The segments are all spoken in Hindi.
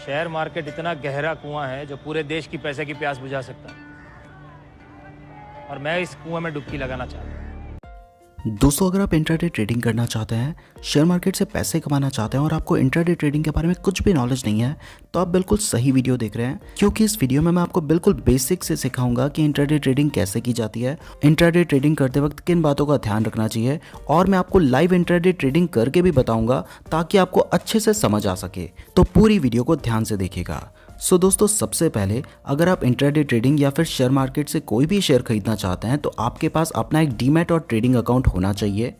शेयर मार्केट इतना गहरा कुआं है जो पूरे देश की पैसे की प्यास बुझा सकता है, और मैं इस कुएं में डुबकी लगाना चाहता हूँ। दोस्तों, अगर आप इंट्राडे ट्रेडिंग करना चाहते हैं, शेयर मार्केट से पैसे कमाना चाहते हैं और आपको इंट्राडे ट्रेडिंग के बारे में कुछ भी नॉलेज नहीं है, तो आप बिल्कुल सही वीडियो देख रहे हैं, क्योंकि इस वीडियो में मैं आपको बिल्कुल बेसिक से सिखाऊंगा कि इंट्राडे ट्रेडिंग कैसे की जाती है, इंट्राडे ट्रेडिंग करते वक्त किन बातों का ध्यान रखना चाहिए, और मैं आपको लाइव इंट्राडे ट्रेडिंग करके भी बताऊंगा ताकि आपको अच्छे से समझ आ सके। तो पूरी वीडियो को ध्यान से देखिएगा। दोस्तों, सबसे पहले अगर आप इंट्राडे ट्रेडिंग या फिर शेयर मार्केट से कोई भी शेयर खरीदना चाहते हैं तो आपके पास अपना एक डीमैट और ट्रेडिंग अकाउंट होना चाहिए।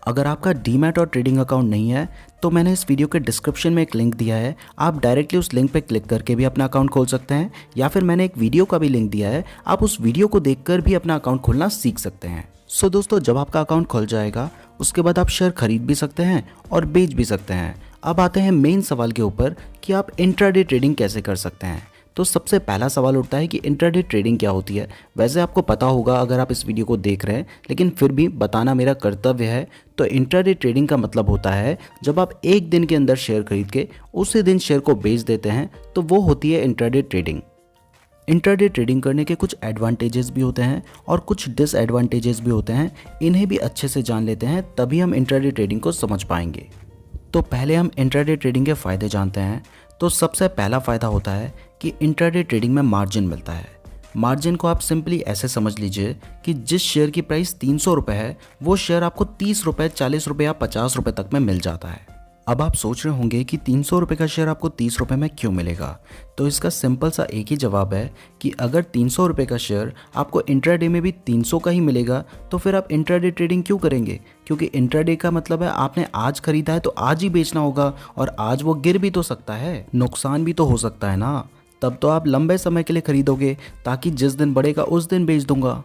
अगर आपका डीमैट और ट्रेडिंग अकाउंट नहीं है तो मैंने इस वीडियो के डिस्क्रिप्शन में एक लिंक दिया है, आप डायरेक्टली उस लिंक पर क्लिक करके भी अपना अकाउंट खोल सकते हैं, या फिर मैंने एक वीडियो का भी लिंक दिया है, आप उस वीडियो को देखकर भी अपना अकाउंट खोलना सीख सकते हैं। दोस्तों, जब आपका अकाउंट खुल जाएगा उसके बाद आप शेयर खरीद भी सकते हैं और बेच भी सकते हैं। अब आते हैं मेन सवाल के ऊपर कि आप इंट्राडे ट्रेडिंग कैसे कर सकते हैं। तो सबसे पहला सवाल उठता है कि इंट्राडे ट्रेडिंग क्या होती है। वैसे आपको पता होगा अगर आप इस वीडियो को देख रहे हैं, लेकिन फिर भी बताना मेरा कर्तव्य है। तो इंट्राडे ट्रेडिंग का मतलब होता है जब आप एक दिन के अंदर शेयर खरीद के उसी दिन शेयर को बेच देते हैं, तो वो होती है इंट्राडे ट्रेडिंग। इंट्राडे ट्रेडिंग करने के कुछ एडवांटेजेस भी होते हैं और कुछ डिसएडवांटेजेस भी होते हैं, इन्हें भी अच्छे से जान लेते हैं, तभी हम इंट्राडे ट्रेडिंग को समझ पाएंगे। तो पहले हम इंट्राडे ट्रेडिंग के फ़ायदे जानते हैं। तो सबसे पहला फ़ायदा होता है कि इंट्राडे ट्रेडिंग में मार्जिन मिलता है। मार्जिन को आप सिंपली ऐसे समझ लीजिए कि जिस शेयर की प्राइस 300 रुपये है, वो शेयर आपको 30 रुपये, 40 रुपये या 50 रुपये तक में मिल जाता है। अब आप सोच रहे होंगे कि 300 रुपये का शेयर आपको 30 रुपये में क्यों मिलेगा। तो इसका सिंपल सा एक ही जवाब है कि अगर 300 रुपये का शेयर आपको इंट्राडे में भी 300 का ही मिलेगा, तो फिर आप इंट्राडे ट्रेडिंग क्यों करेंगे। क्योंकि इंट्राडे का मतलब है आपने आज खरीदा है तो आज ही बेचना होगा, और आज वो गिर भी तो सकता है, नुकसान भी तो हो सकता है ना। तब तो आप लंबे समय के लिए खरीदोगे ताकि जिस दिन बढ़ेगा उस दिन बेच दूंगा।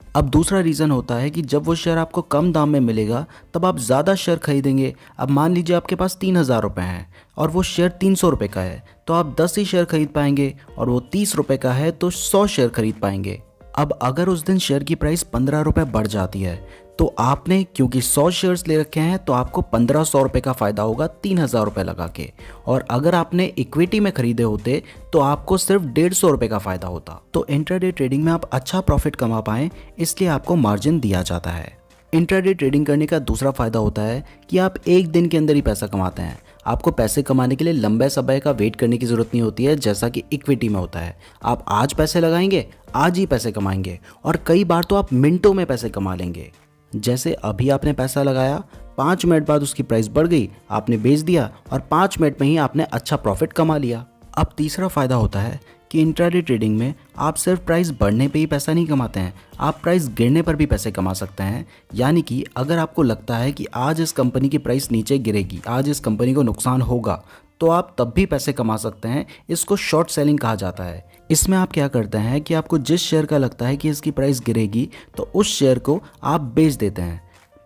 अब दूसरा रीज़न होता है कि जब वो शेयर आपको कम दाम में मिलेगा तब आप ज़्यादा शेयर खरीदेंगे। अब मान लीजिए आपके पास 3000 रुपये हैं और वो शेयर 300 रुपये का है, तो आप 10 ही शेयर खरीद पाएंगे, और वो 30 रुपये का है तो 100 शेयर खरीद पाएंगे। अब अगर उस दिन शेयर की प्राइस 15 रुपये बढ़ जाती है, तो आपने क्योंकि 100 शेयर्स ले रखे हैं तो आपको 1500 रुपये का फ़ायदा होगा 3000 रुपये लगा के, और अगर आपने इक्विटी में खरीदे होते तो आपको सिर्फ 150 रुपये का फ़ायदा होता। तो इंट्राडे ट्रेडिंग में आप अच्छा प्रॉफिट कमा पाएँ, इसलिए आपको मार्जिन दिया जाता है। इंट्राडे ट्रेडिंग करने का दूसरा फ़ायदा होता है कि आप एक दिन के अंदर ही पैसा कमाते हैं। आपको पैसे कमाने के लिए लंबे समय का वेट करने की ज़रूरत नहीं होती है, जैसा कि इक्विटी में होता है। आप आज पैसे लगाएंगे, आज ही पैसे कमाएंगे, और कई बार तो आप मिनटों में पैसे कमा लेंगे। जैसे अभी आपने पैसा लगाया, 5 मिनट बाद उसकी प्राइस बढ़ गई, आपने बेच दिया, और 5 मिनट में ही आपने अच्छा प्रॉफिट कमा लिया। अब तीसरा फ़ायदा होता है कि इंट्राडे ट्रेडिंग में आप सिर्फ प्राइस बढ़ने पे ही पैसा नहीं कमाते हैं, आप प्राइस गिरने पर भी पैसे कमा सकते हैं। यानी कि अगर आपको लगता है कि आज इस कंपनी की प्राइस नीचे गिरेगी, आज इस कंपनी को नुकसान होगा, तो आप तब भी पैसे कमा सकते हैं। इसको शॉर्ट सेलिंग कहा जाता है। इसमें आप क्या करते हैं कि आपको जिस शेयर का लगता है कि इसकी प्राइस गिरेगी, तो उस शेयर को आप बेच देते हैं।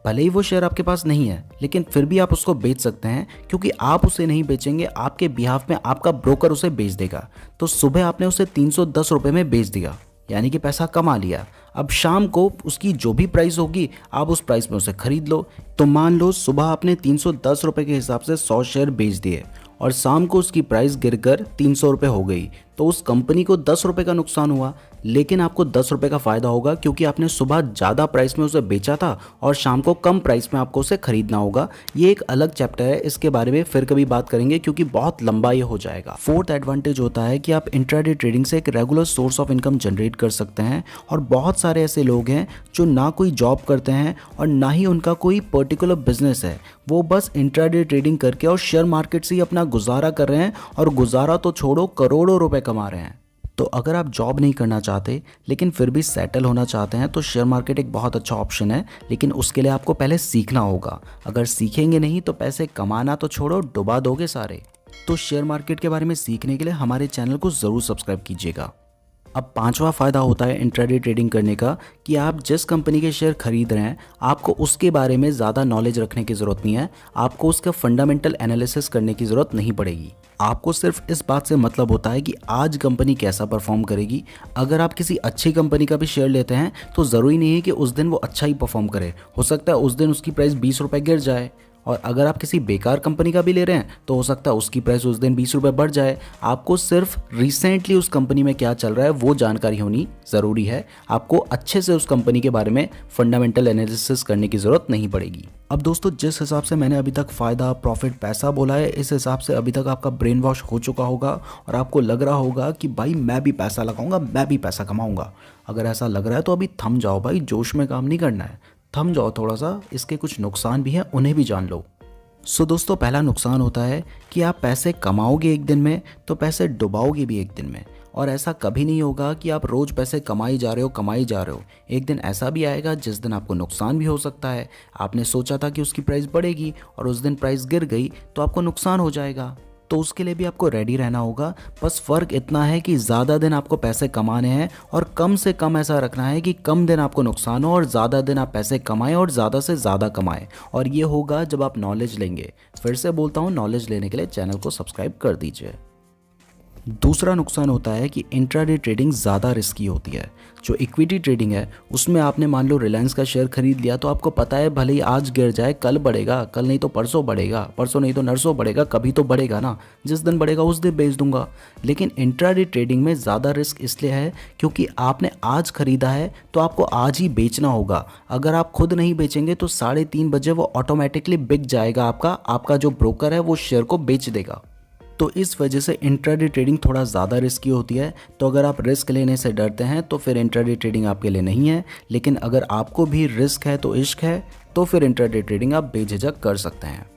भले ही वो शेयर आपके पास नहीं है, लेकिन फिर भी आप उसको बेच सकते हैं, क्योंकि आप उसे नहीं बेचेंगे, आपके बिहाफ में आपका ब्रोकर उसे बेच देगा। तो सुबह आपने उसे 310 रुपये में बेच दिया, यानी कि पैसा कमा लिया। अब शाम को उसकी जो भी प्राइस होगी आप उस प्राइस में उसे खरीद लो। तो मान लो सुबह आपने 310 रुपये के हिसाब से 100 शेयर बेच दिए, और शाम को उसकी प्राइस गिरकर 300 रुपये हो गई, तो उस कंपनी को 10 रुपये का नुकसान हुआ, लेकिन आपको 10 रुपये का फ़ायदा होगा, क्योंकि आपने सुबह ज़्यादा प्राइस में उसे बेचा था और शाम को कम प्राइस में आपको उसे खरीदना होगा। ये एक अलग चैप्टर है, इसके बारे में फिर कभी बात करेंगे, क्योंकि बहुत लंबा ये हो जाएगा। फोर्थ एडवांटेज होता है कि आप इंट्राडे ट्रेडिंग से एक regular source of income generate कर सकते हैं, और बहुत सारे ऐसे लोग हैं जो ना कोई जॉब करते हैं और ना ही उनका कोई पर्टिकुलर बिजनेस है, वो बस इंट्राडे ट्रेडिंग करके और शेयर मार्केट से ही अपना गुजारा कर रहे हैं, और गुजारा तो छोड़ो, करोड़ों रुपए कमा रहे हैं। तो अगर आप जॉब नहीं करना चाहते लेकिन फिर भी सेटल होना चाहते हैं, तो शेयर मार्केट एक बहुत अच्छा ऑप्शन है, लेकिन उसके लिए आपको पहले सीखना होगा। अगर सीखेंगे नहीं तो पैसे कमाना तो छोड़ो, डुबा दोगे सारे। तो शेयर मार्केट के बारे में सीखने के लिए हमारे चैनल को ज़रूर सब्सक्राइब कीजिएगा। अब पांचवा फ़ायदा होता है इंट्राडे ट्रेडिंग करने का कि आप जिस कंपनी के शेयर खरीद रहे हैं, आपको उसके बारे में ज़्यादा नॉलेज रखने की ज़रूरत नहीं है, आपको उसका फंडामेंटल एनालिसिस करने की ज़रूरत नहीं पड़ेगी। आपको सिर्फ इस बात से मतलब होता है कि आज कंपनी कैसा परफॉर्म करेगी। अगर आप किसी अच्छी कंपनी का भी शेयर लेते हैं तो ज़रूरी नहीं है कि उस दिन वो अच्छा ही परफॉर्म करे, हो सकता है उस दिन उसकी प्राइस 20 रुपये गिर जाए, और अगर आप किसी बेकार कंपनी का भी ले रहे हैं तो हो सकता है उसकी प्राइस उस दिन 20 रुपये बढ़ जाए। आपको सिर्फ रिसेंटली उस कंपनी में क्या चल रहा है वो जानकारी होनी ज़रूरी है। आपको अच्छे से उस कंपनी के बारे में फंडामेंटल एनालिसिस करने की ज़रूरत नहीं पड़ेगी। अब दोस्तों, जिस हिसाब से मैंने अभी तक फ़ायदा, प्रॉफिट, पैसा बोला है, इस हिसाब से अभी तक आपका ब्रेन वॉश हो चुका होगा और आपको लग रहा होगा कि भाई मैं भी पैसा लगाऊंगा, मैं भी पैसा कमाऊंगा। अगर ऐसा लग रहा है तो अभी थम जाओ भाई, जोश में काम नहीं करना है, थम जाओ थोड़ा सा। इसके कुछ नुकसान भी हैं, उन्हें भी जान लो। सो दोस्तों, पहला नुकसान होता है कि आप पैसे कमाओगे एक दिन में तो पैसे डुबाओगे भी एक दिन में। और ऐसा कभी नहीं होगा कि आप रोज़ पैसे कमाई जा रहे हो। एक दिन ऐसा भी आएगा जिस दिन आपको नुकसान भी हो सकता है। आपने सोचा था कि उसकी प्राइस बढ़ेगी और उस दिन प्राइस गिर गई तो आपको नुकसान हो जाएगा। तो उसके लिए भी आपको रेडी रहना होगा। बस फ़र्क इतना है कि ज़्यादा दिन आपको पैसे कमाने हैं और कम से कम ऐसा रखना है कि कम दिन आपको नुकसान हो और ज़्यादा दिन आप पैसे कमाएं और ज़्यादा से ज़्यादा कमाएं। और ये होगा जब आप नॉलेज लेंगे। फिर से बोलता हूँ, नॉलेज लेने के लिए चैनल को सब्सक्राइब कर दीजिए। दूसरा नुकसान होता है कि इंट्राडे ट्रेडिंग ज़्यादा रिस्की होती है। जो इक्विटी ट्रेडिंग है उसमें आपने मान लो रिलायंस का शेयर खरीद लिया तो आपको पता है भले ही आज गिर जाए कल बढ़ेगा, कल नहीं तो परसों बढ़ेगा, परसों नहीं तो नरसों बढ़ेगा, कभी तो बढ़ेगा ना, जिस दिन बढ़ेगा उस दिन बेच दूंगा। लेकिन इंट्राडे ट्रेडिंग में ज़्यादा रिस्क इसलिए है क्योंकि आपने आज खरीदा है तो आपको आज ही बेचना होगा। अगर आप खुद नहीं बेचेंगे तो 3:30 बजे वो ऑटोमेटिकली बिक जाएगा, आपका जो ब्रोकर है वो शेयर को बेच देगा। तो इस वजह से इंट्राडे ट्रेडिंग थोड़ा ज़्यादा रिस्की होती है। तो अगर आप रिस्क लेने से डरते हैं तो फिर इंट्राडे ट्रेडिंग आपके लिए नहीं है। लेकिन अगर आपको भी रिस्क है तो इश्क है, तो फिर इंट्राडे ट्रेडिंग आप बेझिझक कर सकते हैं।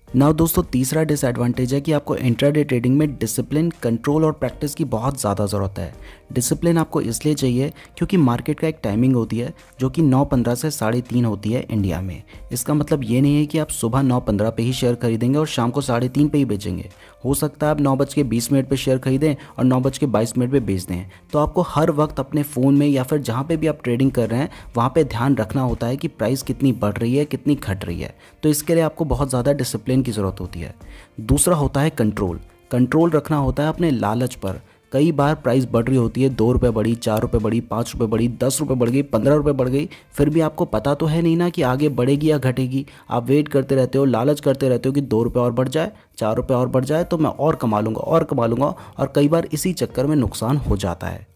नाउ दोस्तों, तीसरा डिसएडवांटेज है कि आपको इंट्राडे ट्रेडिंग में डिसिप्लिन, कंट्रोल और प्रैक्टिस की बहुत ज़्यादा ज़रूरत है। डिसिप्लिन आपको इसलिए चाहिए क्योंकि मार्केट का एक टाइमिंग होती है जो कि 9:15 से 3:30 होती है इंडिया में। इसका मतलब ये नहीं है कि आप सुबह 9:15 पे ही शेयर खरीदेंगे और शाम को 3:30 पे ही बेचेंगे। हो सकता है आप 9:20 पे शेयर खरीदें और 9:22 पे बेच दें। तो आपको हर वक्त अपने फ़ोन में या फिर जहाँ पे भी आप ट्रेडिंग कर रहे हैं वहाँ पे ध्यान रखना होता है कि प्राइस कितनी बढ़ रही है, कितनी घट रही है। तो इसके लिए आपको बहुत ज़्यादा डिसिप्लिन की ज़रूरत होती है। दूसरा होता है कंट्रोल रखना होता है अपने लालच पर। कई बार प्राइस बढ़ रही होती है, 2 रुपये बढ़ी, 4 रुपये बढ़ी, 5 रुपये बढ़ी, 10 रुपये बढ़ गई, 15 रुपये बढ़ गई, फिर भी आपको पता तो है नहीं ना कि आगे बढ़ेगी या घटेगी। आप वेट करते रहते हो, लालच करते रहते हो कि 2 रुपये और बढ़ जाए, 4 रुपये और बढ़ जाए तो मैं और कमा लूँगा और कई बार इसी चक्कर में नुकसान हो जाता है।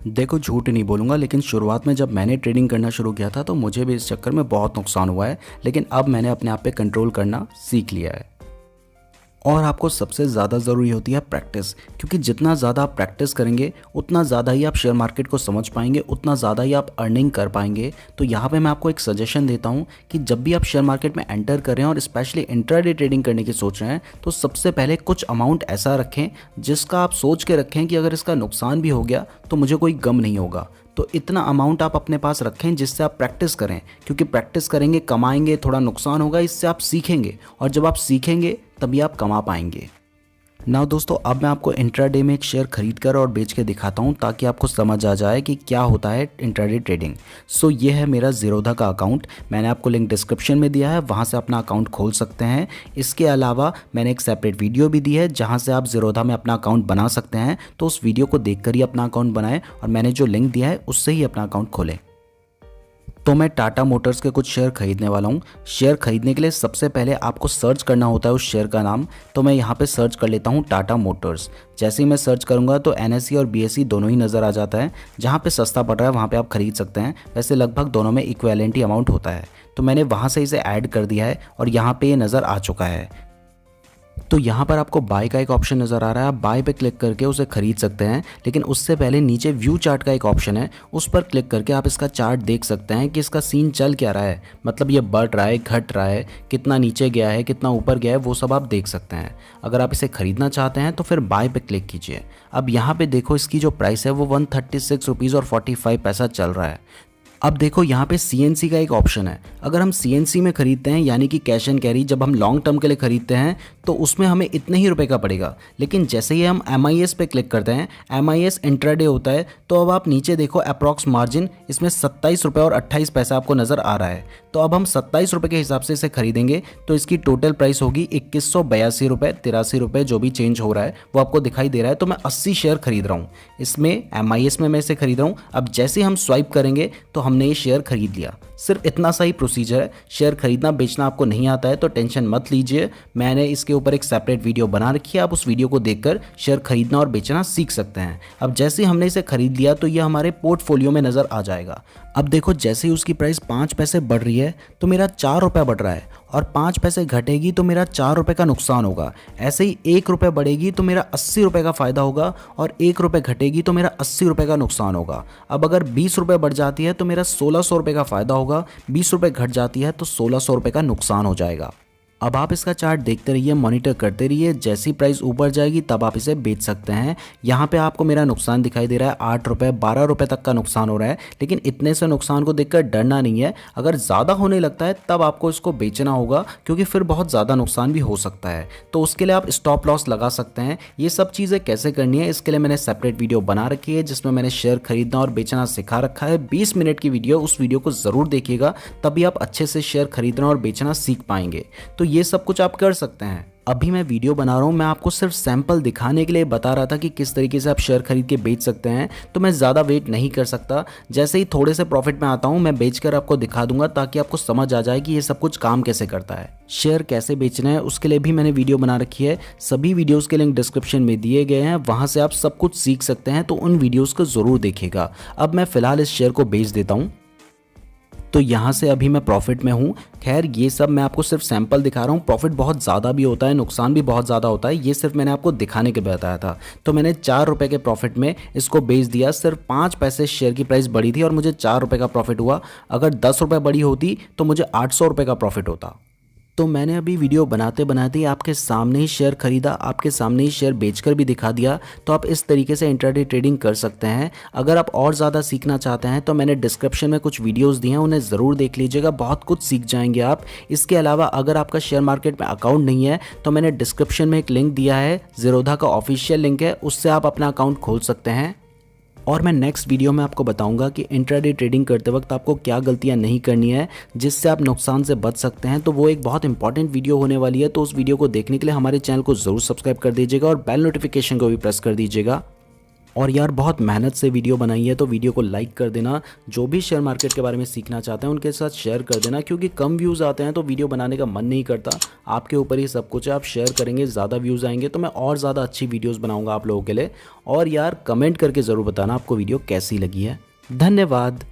देखो, झूठ नहीं बोलूँगा, लेकिन शुरुआत में जब मैंने ट्रेडिंग करना शुरू किया था तो मुझे भी इस चक्कर में बहुत नुकसान हुआ है। लेकिन अब मैंने अपने आप पे कंट्रोल करना सीख लिया है। और आपको सबसे ज़्यादा ज़रूरी होती है प्रैक्टिस, क्योंकि जितना ज़्यादा आप प्रैक्टिस करेंगे उतना ज़्यादा ही आप शेयर मार्केट को समझ पाएंगे, उतना ज़्यादा ही आप अर्निंग कर पाएंगे। तो यहाँ पे मैं आपको एक सजेशन देता हूँ कि जब भी आप शेयर मार्केट में एंटर कर रहे हैं और स्पेशली इंट्राडे ट्रेडिंग करने की सोच रहे हैं तो सबसे पहले कुछ अमाउंट ऐसा रखें जिसका आप सोच के रखें कि अगर इसका नुकसान भी हो गया तो मुझे कोई गम नहीं होगा। तो इतना अमाउंट आप अपने पास रखें जिससे आप प्रैक्टिस करें, क्योंकि प्रैक्टिस करेंगे, कमाएंगे, थोड़ा नुकसान होगा, इससे आप सीखेंगे और जब आप सीखेंगे तभी आप कमा पाएंगे। नाउ दोस्तों, अब मैं आपको इंट्राडे में एक शेयर खरीद कर और बेच के दिखाता हूँ ताकि आपको समझ आ जाए कि क्या होता है इंट्राडे ट्रेडिंग। सो ये है मेरा ज़ीरोधा का अकाउंट, मैंने आपको लिंक डिस्क्रिप्शन में दिया है, वहाँ से अपना अकाउंट खोल सकते हैं। इसके अलावा मैंने एक सेपरेट वीडियो भी दी है जहाँ से आप ज़ीरोधा में अपना अकाउंट बना सकते हैं। तो उस वीडियो को देखकर ही अपना अकाउंट बनाएं और मैंने जो लिंक दिया है उससे ही अपना अकाउंट खोलें। तो मैं टाटा मोटर्स के कुछ शेयर खरीदने वाला हूँ। शेयर खरीदने के लिए सबसे पहले आपको सर्च करना होता है उस शेयर का नाम। तो मैं यहाँ पे सर्च कर लेता हूँ टाटा मोटर्स। जैसे ही मैं सर्च करूँगा तो NSE और BSE दोनों ही नज़र आ जाता है। जहाँ पे सस्ता पड़ रहा है वहाँ पे आप खरीद सकते हैं। वैसे लगभग दोनों में इक्विवेलेंट ही अमाउंट होता है। तो मैंने वहाँ से इसे ऐड कर दिया है और यहाँ पर ये नज़र आ चुका है। तो यहाँ पर आपको बाय का एक ऑप्शन नज़र आ रहा है, आप बाय पे क्लिक करके उसे खरीद सकते हैं। लेकिन उससे पहले नीचे व्यू चार्ट का एक ऑप्शन है, उस पर क्लिक करके आप इसका चार्ट देख सकते हैं कि इसका सीन चल क्या रहा है, मतलब ये बढ़ रहा है, घट रहा है, कितना नीचे गया है, कितना ऊपर गया है, वो सब आप देख सकते हैं। अगर आप इसे खरीदना चाहते हैं तो फिर बाय पे क्लिक कीजिए। अब यहाँ पे देखो इसकी जो प्राइस है वो 136 रुपीज़ और 45 पैसा चल रहा है। अब देखो यहाँ पे CNC का एक ऑप्शन है। अगर हम CNC में खरीदते हैं यानी कि कैश एंड कैरी, जब हम लॉन्ग टर्म के लिए खरीदते हैं तो उसमें हमें इतने ही रुपए का पड़ेगा। लेकिन जैसे ही हम MIS पे क्लिक करते हैं, MIS इंट्राडे होता है, तो अब आप नीचे देखो अप्रॉक्स मार्जिन, इसमें 27 रुपये और 28 पैसा आपको नज़र आ रहा है। तो तो अब हम 27 रुपये के हिसाब से इसे खरीदेंगे तो इसकी टोटल प्राइस होगी 2182 रुपये 83 रुपये, जो भी चेंज हो रहा है वो आपको दिखाई दे रहा है। तो मैं 80 शेयर खरीद रहा हूँ, इसमें MIS में मैं इसे खरीद रहा हूँ। अब जैसे हम स्वाइप करेंगे तो हमने ये शेयर खरीद लिया। सिर्फ इतना सा ही प्रोसीजर है। शेयर खरीदना बेचना आपको नहीं आता है तो टेंशन मत लीजिए, मैंने इसके ऊपर एक सेपरेट वीडियो बना रखी है, आप उस वीडियो को देखकर शेयर खरीदना और बेचना सीख सकते हैं। अब जैसे हमने इसे खरीद लिया तो ये हमारे पोर्टफोलियो में नज़र आ जाएगा। अब देखो जैसे ही उसकी प्राइस 5 पैसे बढ़ रही है तो मेरा 4 रुपये बढ़ रहा है, और 5 पैसे घटेगी तो मेरा 4 रुपये का नुकसान होगा। ऐसे ही 1 रुपये बढ़ेगी तो मेरा 80 रुपये का फ़ायदा होगा, और 1 रुपये घटेगी तो मेरा 80 रुपये का नुकसान होगा। अब अगर 20 रुपये बढ़ जाती है तो मेरा 1600 रुपये का फ़ायदा होगा, 20 रुपये घट जाती है तो 1600 रुपये का नुकसान हो जाएगा। अब आप इसका चार्ट देखते रहिए, मॉनिटर करते रहिए, जैसी प्राइस ऊपर जाएगी तब आप इसे बेच सकते हैं। यहाँ पे आपको मेरा नुकसान दिखाई दे रहा है 8 रुपये 12 रुपये तक का नुकसान हो रहा है, लेकिन इतने से नुकसान को देखकर डरना नहीं है। अगर ज़्यादा होने लगता है तब आपको इसको बेचना होगा, क्योंकि फिर बहुत ज़्यादा नुकसान भी हो सकता है। तो उसके लिए आप स्टॉप लॉस लगा सकते हैं। ये सब चीज़ें कैसे करनी है इसके लिए मैंने सेपरेट वीडियो बना रखी है, जिसमें मैंने शेयर खरीदना और बेचना सिखा रखा है। 20 मिनट की वीडियो, उस वीडियो को ज़रूर देखिएगा, तभी आप अच्छे से शेयर खरीदना और बेचना सीख पाएंगे। तो ये सब कुछ आप कर सकते हैं। अभी मैं वीडियो बना रहा हूँ, मैं आपको सिर्फ सैंपल दिखाने के लिए बता रहा था कि किस तरीके से आप शेयर खरीद के बेच सकते हैं। तो मैं ज़्यादा वेट नहीं कर सकता, जैसे ही थोड़े से प्रॉफिट में आता हूँ मैं बेचकर आपको दिखा दूंगा, ताकि आपको समझ आ जाए कि ये सब कुछ काम कैसे करता है। शेयर कैसे बेचना है उसके लिए भी मैंने वीडियो बना रखी है, सभी वीडियोज़ के लिंक डिस्क्रिप्शन में दिए गए हैं, वहाँ से आप सब कुछ सीख सकते हैं। तो उन वीडियोज़ को ज़रूर देखिएगा। अब मैं फ़िलहाल इस शेयर को बेच देता हूँ। तो यहाँ से अभी मैं प्रॉफिट में हूँ। खैर ये सब मैं आपको सिर्फ सैंपल दिखा रहा हूँ, प्रॉफिट बहुत ज़्यादा भी होता है, नुकसान भी बहुत ज़्यादा होता है, ये सिर्फ मैंने आपको दिखाने के लिए बताया था। तो मैंने 4 रुपये के प्रॉफिट में इसको बेच दिया। सिर्फ 5 पैसे शेयर की प्राइस बढ़ी थी और मुझे 4 रुपये का प्रॉफिट हुआ। अगर 10 रुपये बढ़ी होती तो मुझे 800 रुपये का प्रॉफिट होता। तो मैंने अभी वीडियो बनाते बनाते ही आपके सामने ही शेयर खरीदा, आपके सामने ही शेयर बेचकर भी दिखा दिया। तो आप इस तरीके से इंट्राडे ट्रेडिंग कर सकते हैं। अगर आप और ज़्यादा सीखना चाहते हैं तो मैंने डिस्क्रिप्शन में कुछ वीडियोस दिए हैं, उन्हें ज़रूर देख लीजिएगा, बहुत कुछ सीख जाएंगे आप। इसके अलावा अगर आपका शेयर मार्केट में अकाउंट नहीं है तो मैंने डिस्क्रिप्शन में एक लिंक दिया है, ज़ीरोधा का ऑफिशियल लिंक है, उससे आप अपना अकाउंट खोल सकते हैं। और मैं नेक्स्ट वीडियो में आपको बताऊंगा कि इंट्राडे ट्रेडिंग करते वक्त आपको क्या गलतियां नहीं करनी है, जिससे आप नुकसान से बच सकते हैं। तो वो एक बहुत इंपॉर्टेंट वीडियो होने वाली है। तो उस वीडियो को देखने के लिए हमारे चैनल को ज़रूर सब्सक्राइब कर दीजिएगा और बेल नोटिफिकेशन को भी प्रेस कर दीजिएगा। और यार बहुत मेहनत से वीडियो बनाई है, तो वीडियो को लाइक कर देना। जो भी शेयर मार्केट के बारे में सीखना चाहते हैं उनके साथ शेयर कर देना, क्योंकि कम व्यूज़ आते हैं तो वीडियो बनाने का मन नहीं करता। आपके ऊपर ही सब कुछ है, आप शेयर करेंगे ज़्यादा व्यूज़ आएंगे तो मैं और ज़्यादा अच्छी वीडियोज़ बनाऊँगा आप लोगों के लिए। और यार कमेंट करके ज़रूर बताना आपको वीडियो कैसी लगी है। धन्यवाद।